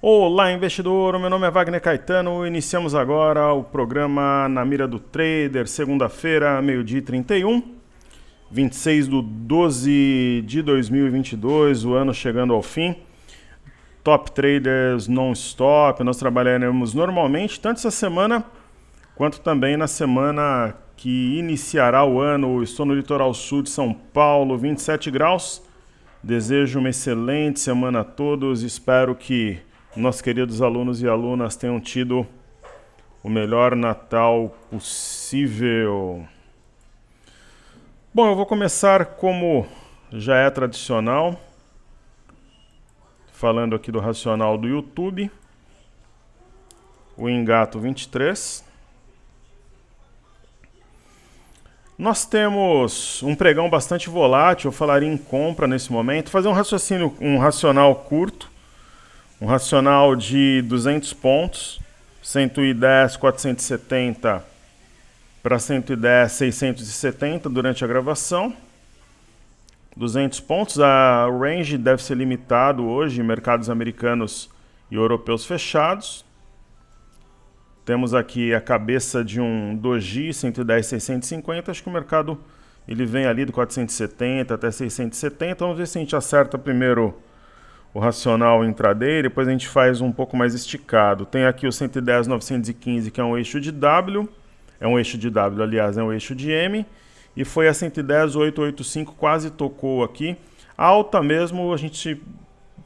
Olá, investidor! Meu nome é Wagner Caetano. Iniciamos agora o programa Na Mira do Trader, segunda-feira, meio-dia e 31, 26 de 12 de 2022, o ano chegando ao fim. Top Traders non-stop, nós trabalharemos normalmente, tanto essa semana quanto também na semana que iniciará o ano. Estou no litoral sul de São Paulo, 27 graus. Desejo uma excelente semana a todos. Espero que nossos queridos alunos e alunas tenham tido o melhor Natal possível. Bom, eu vou começar como já é tradicional, falando aqui do racional do YouTube, o Engato 23. Nós temos um pregão bastante volátil, eu falaria em compra nesse momento. Fazer um racional curto, um racional de 200 pontos, 110, 470 para 110, 670 durante a gravação. 200 pontos, o range deve ser limitado hoje em mercados americanos e europeus fechados. Temos aqui a cabeça de um doji, 110, 650. Acho que o mercado ele vem ali do 470 até 670. Vamos ver se a gente acerta primeiro o racional intraday, depois a gente faz um pouco mais esticado. Tem aqui o 110, 915, que é um eixo de W. É um eixo de W, aliás, é um eixo de M. E foi a 110, 885, quase tocou aqui. Alta mesmo a gente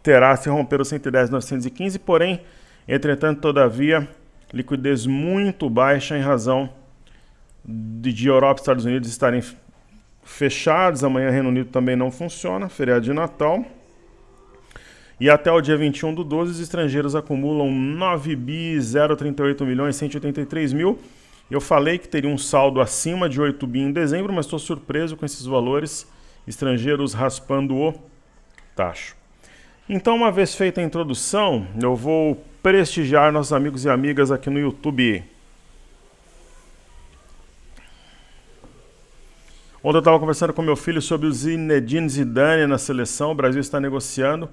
terá se romper o 110, 915, porém, entretanto, todavia, liquidez muito baixa em razão de Europa e Estados Unidos estarem fechados. Amanhã Reino Unido também não funciona, feriado de Natal. E até o dia 21 do 12, os estrangeiros acumulam 9 bi, 0,38 milhões, 183 mil. Eu falei que teria um saldo acima de 8 bi em dezembro, mas estou surpreso com esses valores, estrangeiros raspando o tacho. Então, uma vez feita a introdução, eu vou prestigiar nossos amigos e amigas aqui no YouTube. Ontem eu estava conversando com meu filho sobre o Zinedine Zidane na seleção. O Brasil está negociando.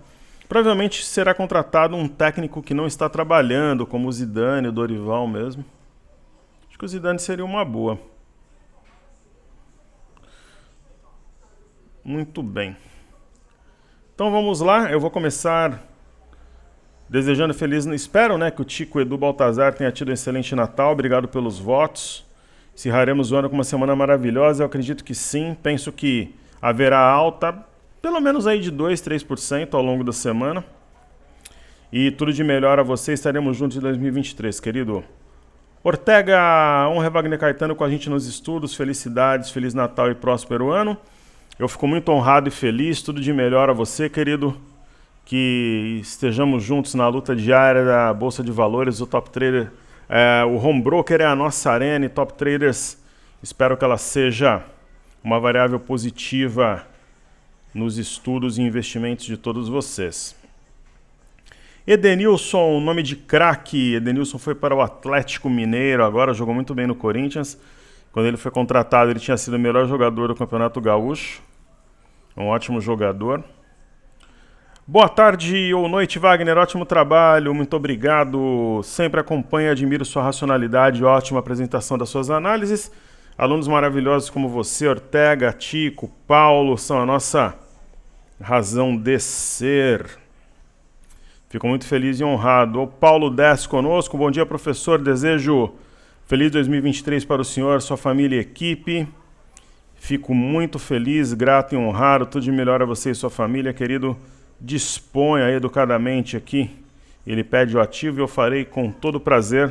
Provavelmente será contratado um técnico que não está trabalhando, como o Zidane, o Dorival mesmo. Acho que o Zidane seria uma boa. Muito bem. Então vamos lá, eu vou começar desejando feliz... Espero, né, que o Tico Edu Baltazar tenha tido um excelente Natal. Obrigado pelos votos. Encerraremos o ano com uma semana maravilhosa. Eu acredito que sim. Penso que haverá alta, pelo menos aí de 2, 3% ao longo da semana. E tudo de melhor a você. Estaremos juntos em 2023, querido. Ortega, honra Wagner Caetano com a gente nos estudos. Felicidades, Feliz Natal e próspero ano. Eu fico muito honrado e feliz. Tudo de melhor a você, querido. Que estejamos juntos na luta diária da Bolsa de Valores, o Top Trader. O Home Broker é a nossa arena e Top Traders, espero que ela seja uma variável positiva nos estudos e investimentos de todos vocês. Edenilson, nome de craque. Edenilson foi para o Atlético Mineiro, agora jogou muito bem no Corinthians. Quando ele foi contratado, ele tinha sido o melhor jogador do Campeonato Gaúcho. Um ótimo jogador. Boa tarde ou noite, Wagner. Ótimo trabalho, muito obrigado. Sempre acompanho e admiro sua racionalidade e ótima apresentação das suas análises. Alunos maravilhosos como você, Ortega, Tico, Paulo, são a nossa razão de ser. Fico muito feliz e honrado. O Paulo desce conosco. Bom dia, professor. Desejo feliz 2023 para o senhor, sua família e equipe. Fico muito feliz, grato e honrado. Tudo de melhor a você e sua família, querido. Disponha educadamente aqui. Ele pede o ativo e eu farei com todo prazer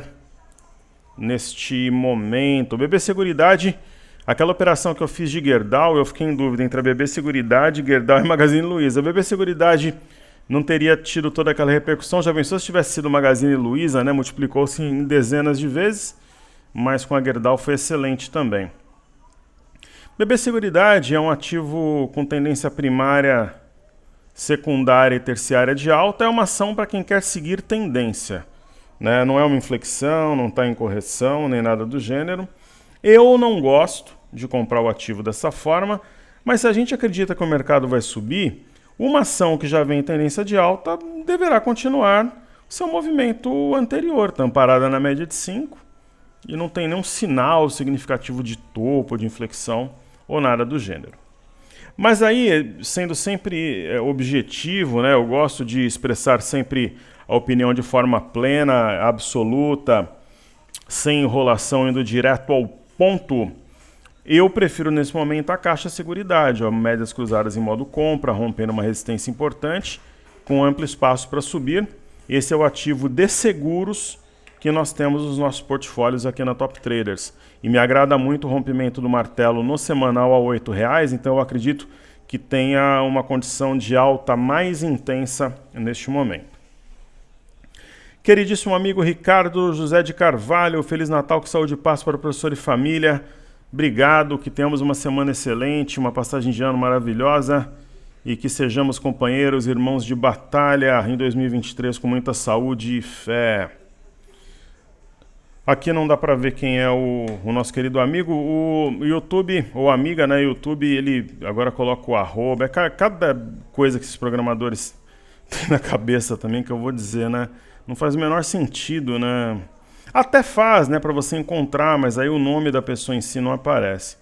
neste momento. BB Seguridade, aquela operação que eu fiz de Gerdau, eu fiquei em dúvida entre a BB Seguridade, Gerdau e Magazine Luiza. A BB Seguridade não teria tido toda aquela repercussão. Já pensou se tivesse sido Magazine Luiza, né? Multiplicou-se em dezenas de vezes, mas com a Gerdau foi excelente também. BB Seguridade é um ativo com tendência primária, secundária e terciária de alta. É uma ação para quem quer seguir tendência, né? Não é uma inflexão, não está em correção, nem nada do gênero. Eu não gosto de comprar o ativo dessa forma, mas se a gente acredita que o mercado vai subir, uma ação que já vem em tendência de alta deverá continuar seu movimento anterior, está amparada na média de 5 e não tem nenhum sinal significativo de topo, de inflexão ou nada do gênero. Mas aí, sendo sempre objetivo, né, eu gosto de expressar sempre a opinião de forma plena, absoluta, sem enrolação, indo direto ao ponto. Eu prefiro nesse momento a Caixa Seguridade, ó, médias cruzadas em modo compra, rompendo uma resistência importante, com amplo espaço para subir. Esse é o ativo de seguros que nós temos nos nossos portfólios aqui na Top Traders. E me agrada muito o rompimento do martelo no semanal a R$ 8,00, então eu acredito que tenha uma condição de alta mais intensa neste momento. Queridíssimo amigo Ricardo José de Carvalho, Feliz Natal, com saúde e paz para o professor e família. Obrigado, que tenhamos uma semana excelente, uma passagem de ano maravilhosa e que sejamos companheiros, irmãos de batalha em 2023 com muita saúde e fé. Aqui não dá para ver quem é o nosso querido amigo. O YouTube, ou amiga, né? YouTube, ele agora coloca o arroba. É cada coisa que esses programadores têm na cabeça também, que eu vou dizer, né? Não faz o menor sentido, né? Até faz, né? Para você encontrar, mas aí o nome da pessoa em si não aparece.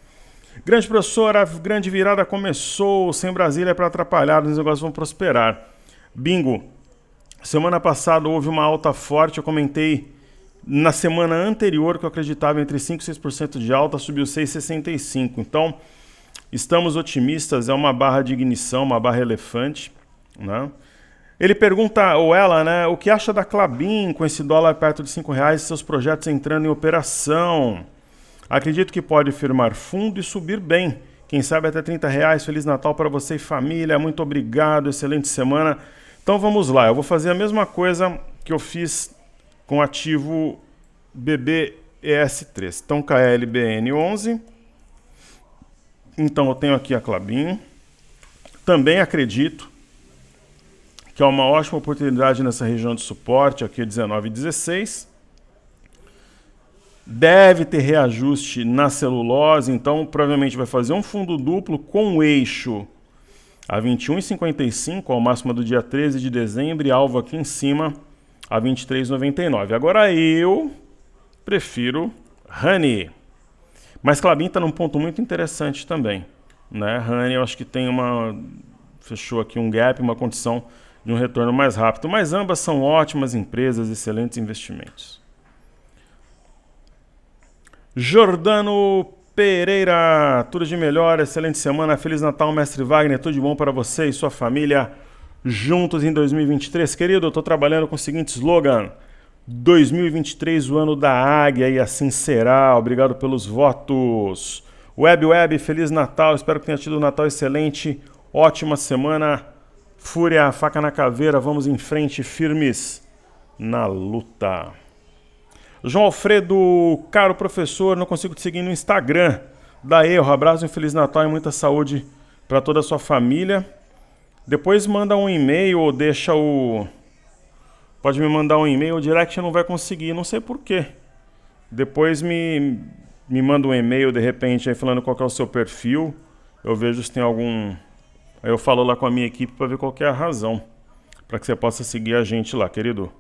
Grande professor, a grande virada começou. Sem Brasília é para atrapalhar, os negócios vão prosperar. Bingo. Semana passada houve uma alta forte, eu comentei na semana anterior que eu acreditava entre 5% e 6% de alta, subiu 6,65%. Então, estamos otimistas, é uma barra de ignição, uma barra elefante, né? Ele pergunta, ou ela, né, o que acha da Klabin com esse dólar perto de R$5 e seus projetos entrando em operação? Acredito que pode firmar fundo e subir bem. Quem sabe até R$30. Feliz Natal para você e família. Muito obrigado, excelente semana. Então vamos lá, eu vou fazer a mesma coisa que eu fiz com ativo BBES3. Então KLBN11. Então eu tenho aqui a Klabin. Também acredito que é uma ótima oportunidade nessa região de suporte, aqui 19,16. Deve ter reajuste na celulose, então provavelmente vai fazer um fundo duplo com o eixo a 21,55, ao máximo do dia 13 de dezembro, e alvo aqui em cima a 23,99. Agora eu prefiro Honey. Mas Klabin está num ponto muito interessante também, né? Honey eu acho que tem fechou aqui um gap, uma condição de um retorno mais rápido. Mas ambas são ótimas empresas, excelentes investimentos. Jordano Pereira, tudo de melhor, excelente semana, Feliz Natal, mestre Wagner, tudo de bom para você e sua família juntos em 2023. Querido, eu estou trabalhando com o seguinte slogan: 2023, o ano da águia, e assim será. Obrigado pelos votos. Web, Feliz Natal, espero que tenha tido um Natal excelente, ótima semana. Fúria, faca na caveira, vamos em frente, firmes na luta. João Alfredo, caro professor, não consigo te seguir no Instagram. Dá erro, abraço, um Feliz Natal e muita saúde para toda a sua família. Depois manda um e-mail ou deixa o... Pode me mandar um e-mail, o direct não vai conseguir, não sei porquê. Depois me manda um e-mail, de repente, aí falando qual que é o seu perfil. Eu vejo se tem algum... Aí eu falo lá com a minha equipe para ver qual que é a razão, para que você possa seguir a gente lá, querido.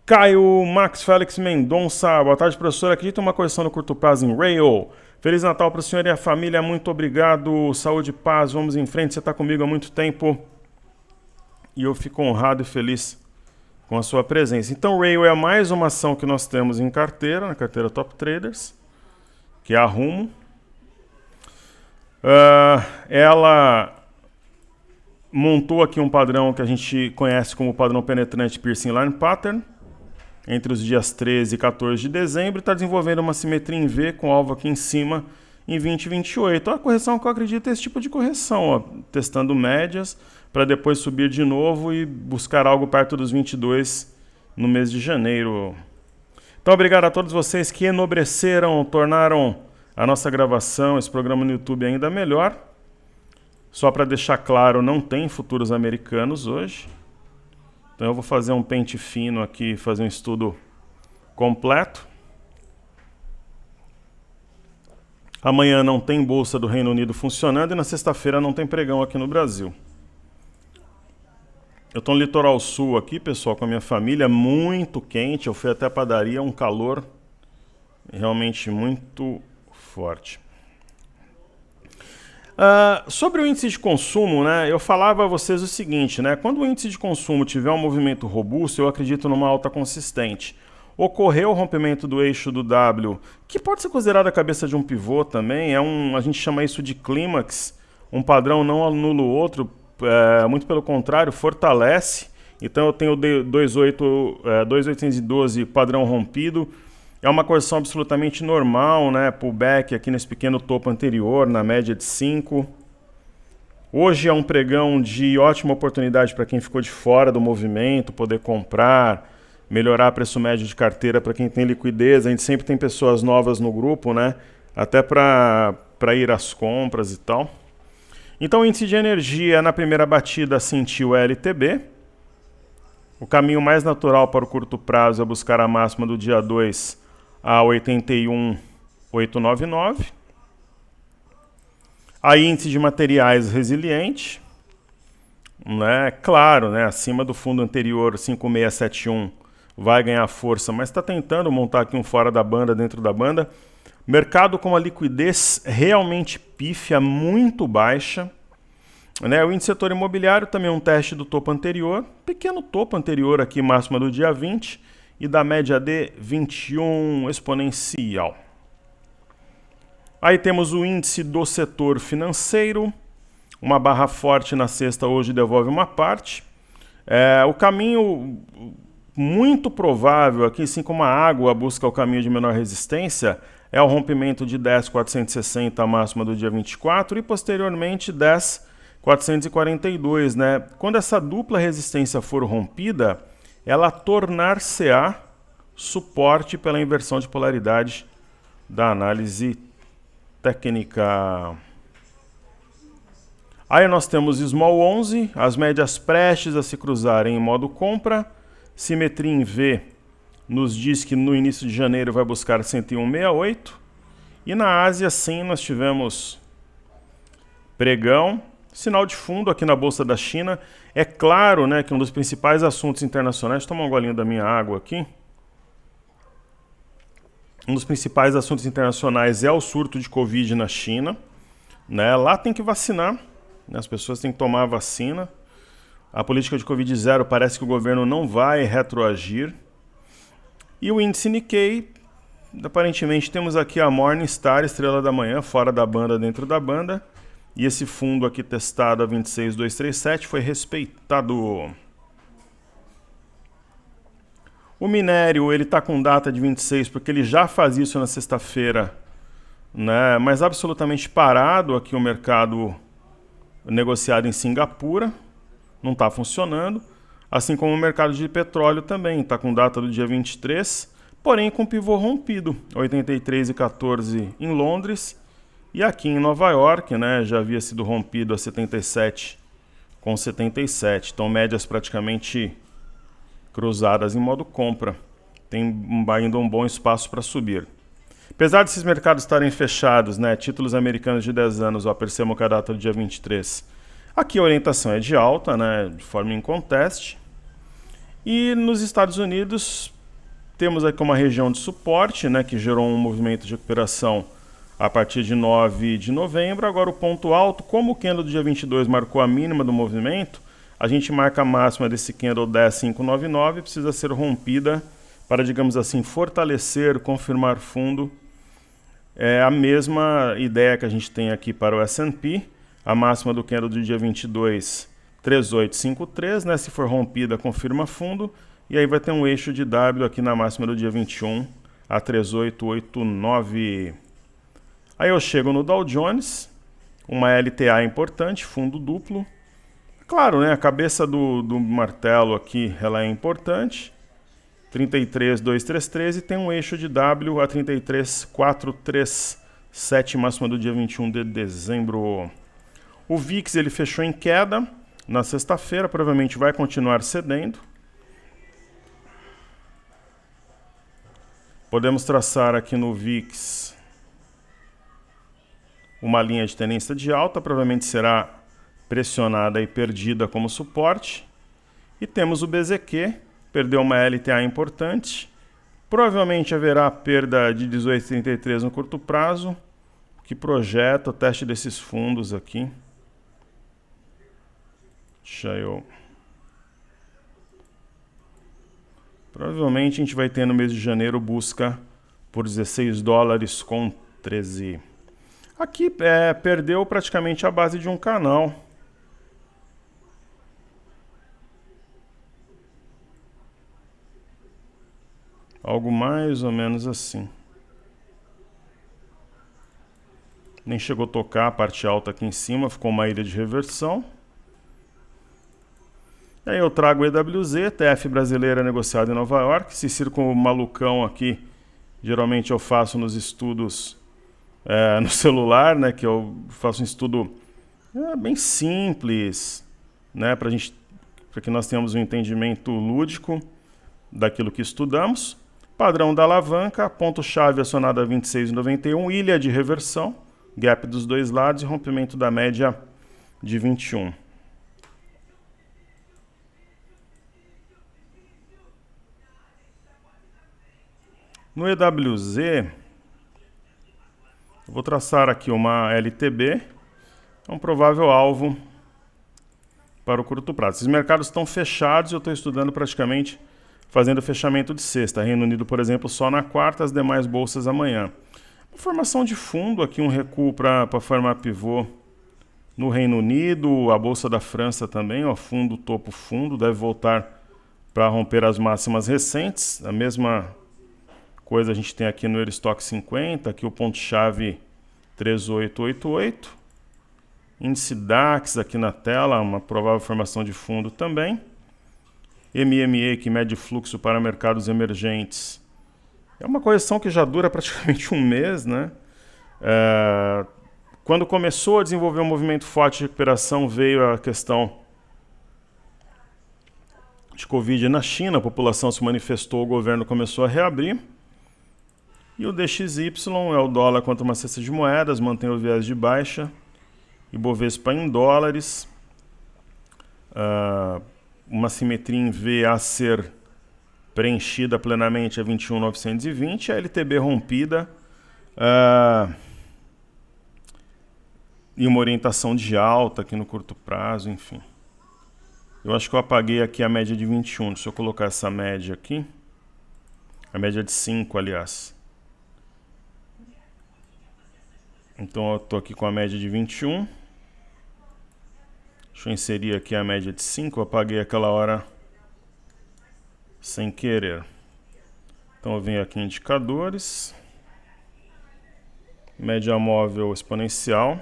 Caio Max Félix Mendonça, boa tarde, professor. Acredita uma correção no curto prazo em Rail. Feliz Natal para o senhor e a família, muito obrigado. Saúde e paz, vamos em frente. Você está comigo há muito tempo e eu fico honrado e feliz com a sua presença. Então, Rail é mais uma ação que nós temos em carteira, na carteira Top Traders, que é a Rumo. Ela montou aqui um padrão que a gente conhece como padrão penetrante Piercing Line Pattern entre os dias 13 e 14 de dezembro, está desenvolvendo uma simetria em V com alvo aqui em cima em 20 e 28. A correção que eu acredito é esse tipo de correção, ó, testando médias para depois subir de novo e buscar algo perto dos 22 no mês de janeiro. Então, obrigado a todos vocês que enobreceram, tornaram a nossa gravação, esse programa no YouTube ainda melhor. Só para deixar claro, não tem futuros americanos hoje. Então eu vou fazer um pente fino aqui, fazer um estudo completo. Amanhã não tem Bolsa do Reino Unido funcionando e na sexta-feira não tem pregão aqui no Brasil. Eu estou no litoral sul aqui, pessoal, com a minha família, muito quente. Eu fui até a padaria, um calor realmente muito forte. Sobre o índice de consumo, né, eu falava a vocês o seguinte, né, quando o índice de consumo tiver um movimento robusto, eu acredito numa alta consistente. Ocorreu o rompimento do eixo do W, que pode ser considerado a cabeça de um pivô também, a gente chama isso de clímax, um padrão não anula o outro, muito pelo contrário, fortalece. Então eu tenho 2.812 padrão rompido, é uma correção absolutamente normal, né? Pullback aqui nesse pequeno topo anterior, na média de 5. Hoje é um pregão de ótima oportunidade para quem ficou de fora do movimento, poder comprar, melhorar preço médio de carteira para quem tem liquidez. A gente sempre tem pessoas novas no grupo, né? Até para ir às compras e tal. Então o índice de energia na primeira batida sentiu LTB. O caminho mais natural para o curto prazo é buscar a máxima do dia 2 a 81.899. A índice de materiais resiliente, né? Claro, né? Acima do fundo anterior 5671 vai ganhar força, mas está tentando montar aqui um fora da banda, dentro da banda. Mercado com uma liquidez realmente pífia, muito baixa. Né? O índice setor imobiliário também é um teste do topo anterior, pequeno topo anterior aqui, máxima do dia 20 e da média de 21 exponencial. Aí temos o índice do setor financeiro, uma barra forte na sexta, hoje devolve uma parte. O caminho muito provável aqui, assim como a água busca o caminho de menor resistência, é o rompimento de 10.460, a máxima do dia 24, e posteriormente 10.442, né? Quando essa dupla resistência for rompida, ela tornar-se-á suporte pela inversão de polaridade da análise técnica. Aí nós temos Small 11, as médias prestes a se cruzarem em modo compra. Simetria em V nos diz que no início de janeiro vai buscar 101,68. E na Ásia, sim, nós tivemos pregão, sinal de fundo aqui na Bolsa da China. É claro, né, que um dos principais assuntos internacionais... Toma um golinho da minha água aqui. Um dos principais assuntos internacionais é o surto de Covid na China. Né? Lá tem que vacinar, né? As pessoas têm que tomar a vacina. A política de Covid zero parece que o governo não vai retroagir. E o índice Nikkei, aparentemente temos aqui a Morningstar, estrela da manhã, fora da banda, dentro da banda. E esse fundo aqui testado a 26.237 foi respeitado. O minério, ele está com data de 26 porque ele já faz isso na sexta-feira, né? Mas absolutamente parado aqui o mercado negociado em Singapura, não está funcionando. Assim como o mercado de petróleo também, está com data do dia 23, porém com pivô rompido, 83,14 em Londres. E aqui em Nova York, né, já havia sido rompido a 77,77. Então, médias praticamente cruzadas em modo compra. Tem ainda um bom espaço para subir. Apesar desses mercados estarem fechados, né, títulos americanos de 10 anos, percebam que a data do dia 23. Aqui a orientação é de alta, né, de forma inconteste. E nos Estados Unidos, temos aqui uma região de suporte, né, que gerou um movimento de recuperação a partir de 9 de novembro. Agora o ponto alto, como o candle do dia 22 marcou a mínima do movimento, a gente marca a máxima desse candle 10.599, precisa ser rompida para, digamos assim, fortalecer, confirmar fundo. É a mesma ideia que a gente tem aqui para o S&P, a máxima do candle do dia 22, 3853, né? Se for rompida, confirma fundo, e aí vai ter um eixo de W aqui na máxima do dia 21, a 3889. Aí eu chego no Dow Jones, uma LTA importante, fundo duplo. Claro, né, a cabeça do martelo aqui ela é importante, 33.233, e tem um eixo de W a 33.437, máxima do dia 21 de dezembro. O VIX ele fechou em queda na sexta-feira, provavelmente vai continuar cedendo. Podemos traçar aqui no VIX uma linha de tendência de alta, provavelmente será pressionada e perdida como suporte. E temos o BZQ, perdeu uma LTA importante. Provavelmente haverá perda de 18,33 no curto prazo, que projeta o teste desses fundos aqui. Deixa eu... Provavelmente a gente vai ter no mês de janeiro busca por 16 dólares com 13. Aqui perdeu praticamente a base de um canal. Algo mais ou menos assim. Nem chegou a tocar a parte alta aqui em cima, ficou uma ilha de reversão. E aí eu trago o EWZ, ETF brasileira negociada em Nova York. Esse círculo malucão aqui, geralmente eu faço nos estudos no celular, né? Que eu faço um estudo bem simples, né? Para que nós tenhamos um entendimento lúdico daquilo que estudamos. Padrão da alavanca, ponto-chave acionado a 26,91, ilha de reversão, gap dos dois lados e rompimento da média de 21. No EWZ, eu vou traçar aqui uma LTB, é um provável alvo para o curto prazo. Esses mercados estão fechados e eu estou estudando praticamente fazendo fechamento de sexta. Reino Unido, por exemplo, só na quarta, as demais bolsas amanhã. Formação de fundo, aqui um recuo para formar pivô no Reino Unido, a Bolsa da França também, ó, fundo, topo, fundo, deve voltar para romper as máximas recentes. A mesma coisa a gente tem aqui no Eurostock 50, aqui o ponto-chave 3888. Índice DAX aqui na tela, uma provável formação de fundo também. MME, que mede fluxo para mercados emergentes. É uma correção que já dura praticamente um mês, né? Quando começou a desenvolver um movimento forte de recuperação, veio a questão de Covid na China, a população se manifestou, o governo começou a reabrir. E o DXY é o dólar contra uma cesta de moedas, mantém o viés de baixa. Ibovespa em dólares. Uma simetria em V a ser preenchida plenamente a 21.920, a LTB rompida e uma orientação de alta aqui no curto prazo, enfim. Eu acho que eu apaguei aqui a média de 21, deixa eu colocar essa média aqui, a média de 5, aliás. Então eu estou aqui com a média de 21. Deixa eu inserir aqui a média de 5, eu apaguei aquela hora sem querer. Então eu venho aqui em indicadores, média móvel exponencial.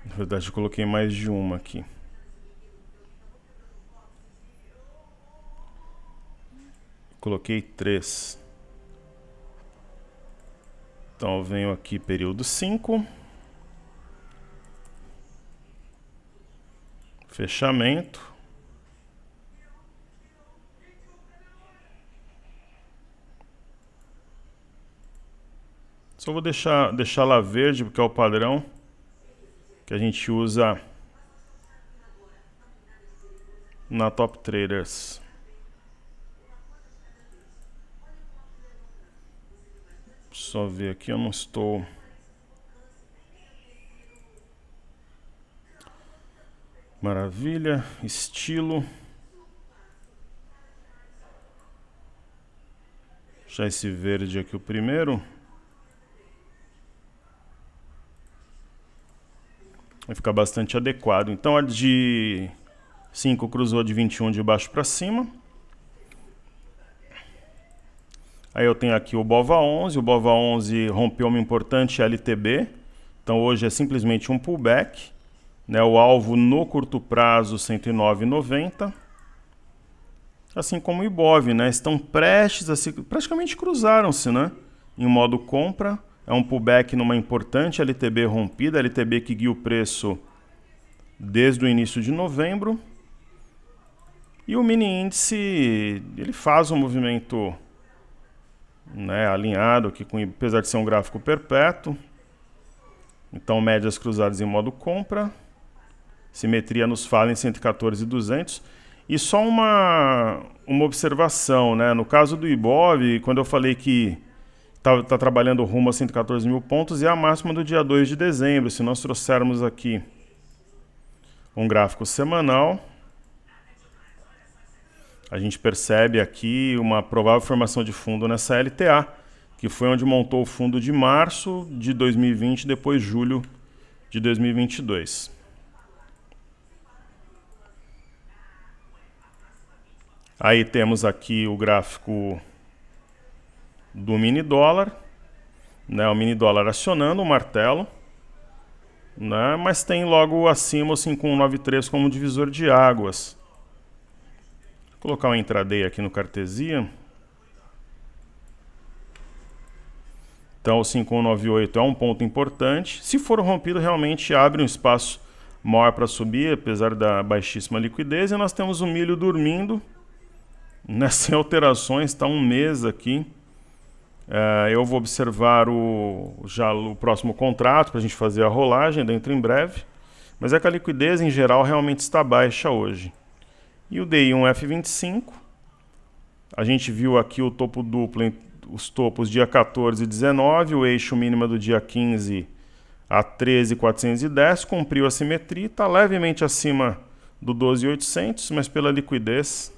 Na verdade eu coloquei mais de uma aqui. Coloquei 3. Então eu venho aqui período 5. Fechamento. Só vou deixar lá verde, porque é o padrão que a gente usa na Top Traders. Só ver aqui, eu não estou... Maravilha, estilo. Deixar esse verde aqui o primeiro. Vai ficar bastante adequado. Então a de 5 cruzou de 21 de baixo para cima. Aí eu tenho aqui o BOVA11. O BOVA11 rompeu uma importante LTB. Então hoje é simplesmente um pullback. Né, o alvo no curto prazo 109,90, assim como o Ibov, né, estão prestes a se, praticamente cruzaram-se, né, em modo compra. É um pullback numa importante LTB rompida, LTB que guia o preço desde o início de novembro. E o mini índice, ele faz um movimento, né, alinhado aqui, apesar de ser um gráfico perpétuo. Então médias cruzadas em modo compra. Simetria nos fala em 114.200. E só uma observação, né? No caso do Ibov, quando eu falei que está trabalhando rumo a 114 mil pontos, é a máxima do dia 2 de dezembro. Se nós trouxermos aqui um gráfico semanal, a gente percebe aqui uma provável formação de fundo nessa LTA, que foi onde montou o fundo de março de 2020 e depois julho de 2022. Aí temos aqui o gráfico do mini dólar, né, o mini dólar acionando o martelo, né, mas tem logo acima o 5193 como divisor de águas. Vou colocar um intraday aqui no Cartesia. Então o 5198 é um ponto importante. Se for rompido, realmente abre um espaço maior para subir, apesar da baixíssima liquidez. E nós temos o milho dormindo, né, sem alterações, está um mês aqui. Eu vou observar já o próximo contrato para a gente fazer a rolagem dentro em breve. Mas é que a liquidez em geral realmente está baixa hoje. E o DI1F25, a gente viu aqui o topo duplo, os topos dia 14 e 19, o eixo mínimo do dia 15 a 13.410, cumpriu a simetria, está levemente acima do 12.800, mas pela liquidez.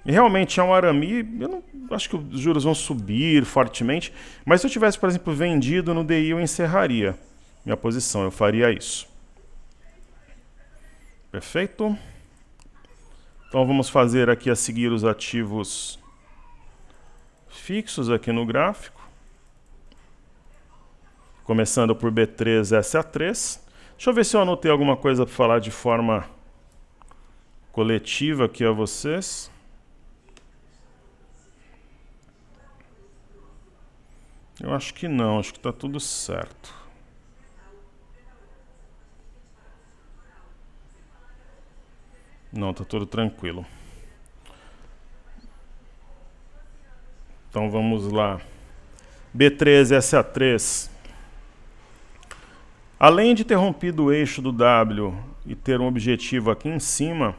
E realmente é um arame, eu não acho que os juros vão subir fortemente, mas se eu tivesse, por exemplo, vendido no DI, eu encerraria minha posição, eu faria isso. Perfeito? Então vamos fazer aqui a seguir os ativos fixos aqui no gráfico. Começando por B3, SA3. Deixa eu ver se eu anotei alguma coisa para falar de forma coletiva aqui a vocês. Eu acho que não, acho que está tudo certo. Não, está tudo tranquilo. Então vamos lá. B3, SA3. Além de ter rompido o eixo do W e ter um objetivo aqui em cima,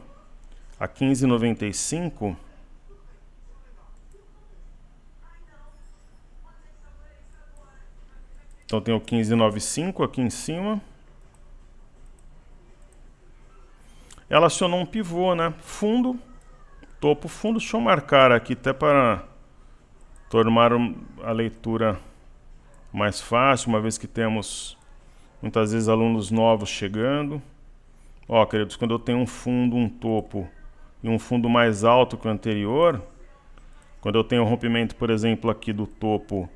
a 15,95, então tem o 15,95 aqui em cima. Ela acionou um pivô, né? Fundo, topo, fundo. Deixa eu marcar aqui até para tornar a leitura mais fácil, uma vez que temos muitas vezes alunos novos chegando. Ó, queridos, quando eu tenho um fundo, um topo e um fundo mais alto que o anterior, quando eu tenho um rompimento, por exemplo, aqui do topo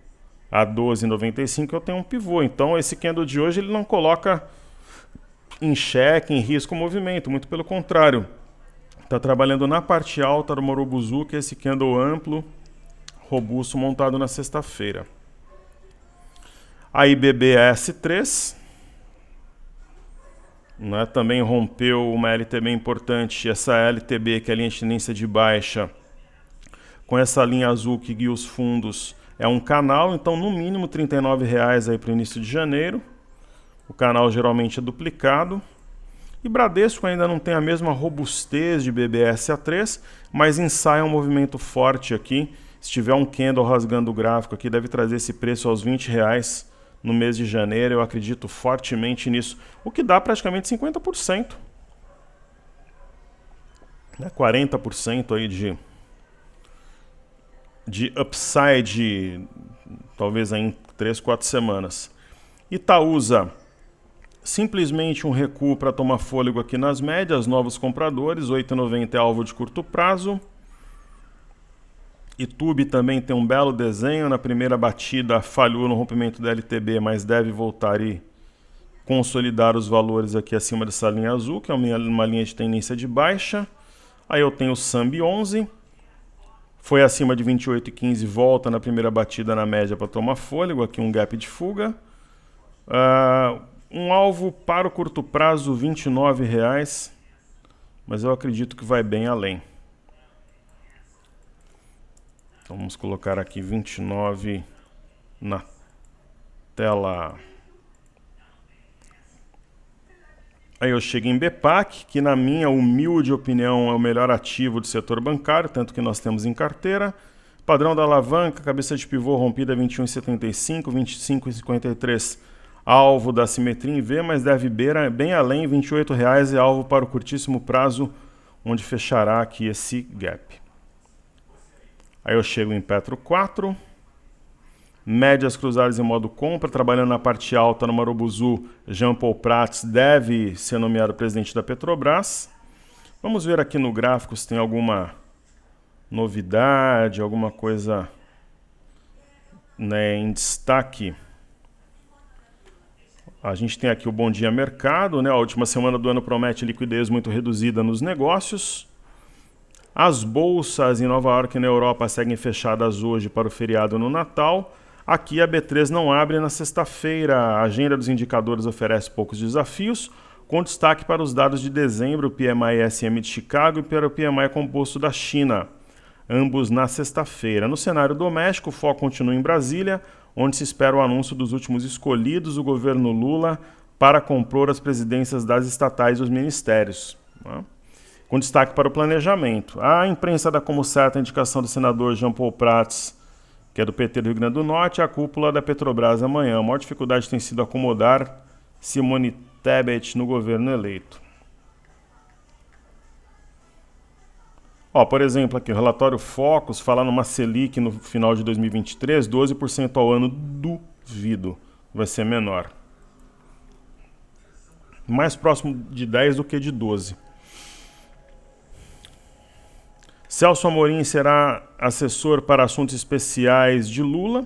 a 12,95, eu tenho um pivô. Então esse candle de hoje ele não coloca em xeque, em risco o movimento, muito pelo contrário. Está trabalhando na parte alta do Morobuzu, que é esse candle amplo, robusto, montado na sexta-feira. A IBBS3, né, também rompeu uma LTB importante, essa LTB, que é a linha de tendência de baixa, com essa linha azul que guia os fundos, é um canal, então no mínimo R$ 39,00 aí para o início de janeiro. O canal geralmente é duplicado. E Bradesco ainda não tem a mesma robustez de BBSA3, mas ensaia um movimento forte aqui. Se tiver um candle rasgando o gráfico aqui, deve trazer esse preço aos R$ 20,00 no mês de janeiro. Eu acredito fortemente nisso, o que dá praticamente 50%. 40% aí de upside, talvez aí em 3, 4 semanas. Itaúsa, simplesmente um recuo para tomar fôlego aqui nas médias, novos compradores, 8,90 é alvo de curto prazo. Itube também tem um belo desenho, na primeira batida falhou no rompimento da LTB, mas deve voltar e consolidar os valores aqui acima dessa linha azul, que é uma linha de tendência de baixa. Aí eu tenho o Sambi 11, foi acima de 28,15, volta na primeira batida na média para tomar fôlego, aqui um gap de fuga. Um alvo para o curto prazo, R$ 29,00, mas eu acredito que vai bem além. Então vamos colocar aqui 29 na tela. Aí eu chego em BPAC, que na minha humilde opinião é o melhor ativo do setor bancário, tanto que nós temos em carteira. Padrão da alavanca, cabeça de pivô rompida 21,75, 25,53, alvo da simetria em V, mas deve bem além, R$ 28,00 é alvo para o curtíssimo prazo, onde fechará aqui esse gap. Aí eu chego em Petro 4, médias cruzadas em modo compra, trabalhando na parte alta no Marubuzu, Jean Paul Prats deve ser nomeado presidente da Petrobras. Vamos ver aqui no gráfico se tem alguma novidade, alguma coisa, né, em destaque. A gente tem aqui o Bom Dia Mercado, né? A última semana do ano promete liquidez muito reduzida nos negócios. As bolsas em Nova York e na Europa seguem fechadas hoje para o feriado no Natal. Aqui a B3 não abre na sexta-feira. A agenda dos indicadores oferece poucos desafios, com destaque para os dados de dezembro, o PMI SM de Chicago e para o PMI composto da China, ambos na sexta-feira. No cenário doméstico, o foco continua em Brasília, onde se espera o anúncio dos últimos escolhidos do governo Lula para compor as presidências das estatais e dos ministérios, né? Com destaque para o planejamento. A imprensa dá como certa a indicação do senador Jean Paul Prats, que é do PT do Rio Grande do Norte, à cúpula da Petrobras amanhã. A maior dificuldade tem sido acomodar Simone Tebet no governo eleito. Por exemplo, aqui o relatório Focus fala numa Selic no final de 2023, 12% ao ano, duvido, vai ser menor. Mais próximo de 10 do que de 12. Celso Amorim será assessor para assuntos especiais de Lula.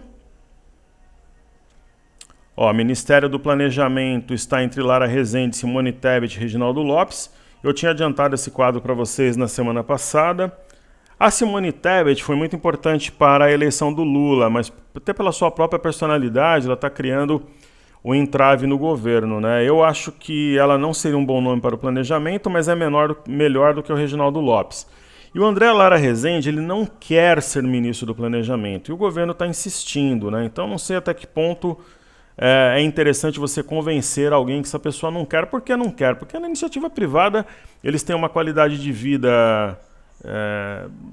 Ministério do Planejamento está entre Lara Rezende, Simone Tebet e Reginaldo Lopes. Eu tinha adiantado esse quadro para vocês na semana passada. A Simone Tebet foi muito importante para a eleição do Lula, mas até pela sua própria personalidade, ela está criando um entrave no governo, né? Eu acho que ela não seria um bom nome para o planejamento, mas é melhor do que o Reginaldo Lopes. E o André Lara Rezende, ele não quer ser ministro do Planejamento, e o governo está insistindo, né? Então não sei até que ponto é interessante você convencer alguém que essa pessoa não quer. Por que não quer? Porque na iniciativa privada eles têm uma qualidade de vida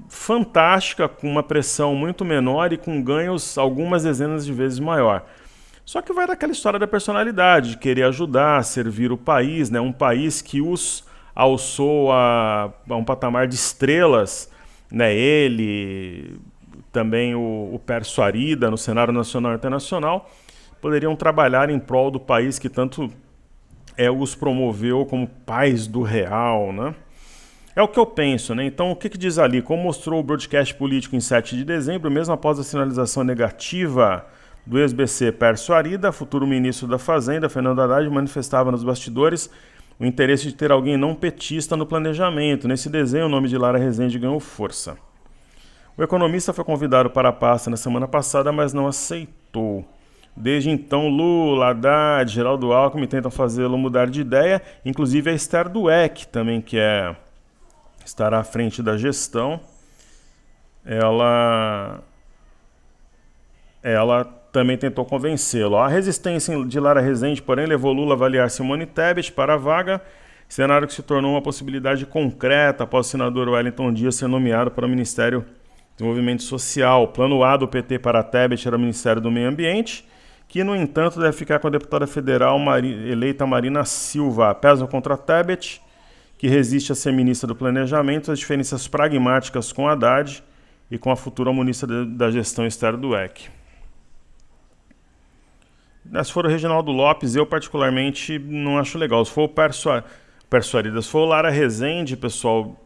fantástica, com uma pressão muito menor e com ganhos algumas dezenas de vezes maior. Só que vai daquela história da personalidade, de querer ajudar, servir o país, né? Um país que os alçou a um patamar de estrelas, né? Ele, também o Pércio Arida, no cenário nacional e internacional, poderiam trabalhar em prol do país que tanto os promoveu como pais do real, né? É o que eu penso, né? Então, o que diz ali? Como mostrou o broadcast político em 7 de dezembro, mesmo após a sinalização negativa do ex-BC Pércio Arida, futuro ministro da Fazenda, Fernando Haddad, manifestava nos bastidores o interesse de ter alguém não petista no planejamento. Nesse desenho, o nome de Lara Rezende ganhou força. O economista foi convidado para a pasta na semana passada, mas não aceitou. Desde então, Lula, Haddad, Geraldo Alckmin tentam fazê-lo mudar de ideia, inclusive a Esther Dweck, também, que estará à frente da gestão. Ela também tentou convencê-lo. A resistência de Lara Rezende, porém, levou Lula a avaliar Simone Tebet para a vaga, cenário que se tornou uma possibilidade concreta após o senador Wellington Dias ser nomeado para o Ministério do Desenvolvimento Social. O plano A do PT para a Tebet era o Ministério do Meio Ambiente, que, no entanto, deve ficar com a deputada federal eleita Marina Silva. Pesam contra a Tebet, que resiste a ser ministra do Planejamento, as diferenças pragmáticas com Haddad e com a futura ministra da Gestão, Esther Dweck. Se for o Reginaldo Lopes, eu particularmente não acho legal. Se for o Pércio Arida, se for o Lara Rezende, pessoal,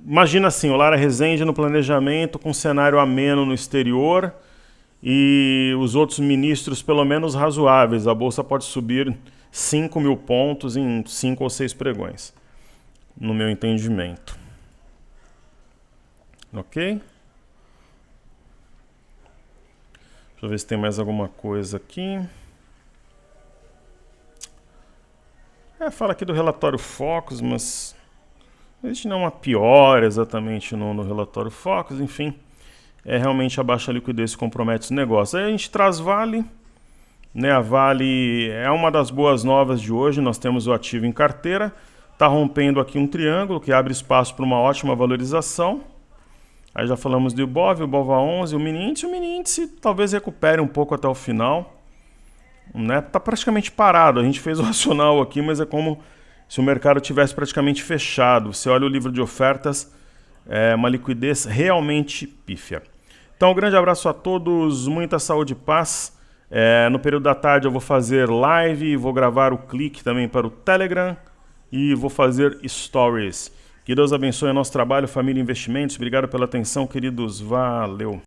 imagina assim, o Lara Rezende no planejamento, com um cenário ameno no exterior e os outros ministros pelo menos razoáveis. A bolsa pode subir 5 mil pontos em 5 ou 6 pregões, no meu entendimento. Ok? Deixa eu ver se tem mais alguma coisa aqui. Fala aqui do relatório Focus, mas não existe nenhuma piora exatamente no relatório Focus. Enfim, realmente a baixa liquidez que compromete os negócios. Aí a gente traz Vale, né? A Vale é uma das boas novas de hoje. Nós temos o ativo em carteira. Está rompendo aqui um triângulo que abre espaço para uma ótima valorização. Aí já falamos do Ibov, o Ibova 11, o mini índice. O mini índice talvez recupere um pouco até o final. Né? Tá praticamente parado. A gente fez o racional aqui, mas é como se o mercado tivesse praticamente fechado. Você olha o livro de ofertas, é uma liquidez realmente pífia. Então, um grande abraço a todos, muita saúde e paz. No período da tarde eu vou fazer live, vou gravar o clique também para o Telegram e vou fazer stories. Que Deus abençoe o nosso trabalho, família e investimentos. Obrigado pela atenção, queridos. Valeu!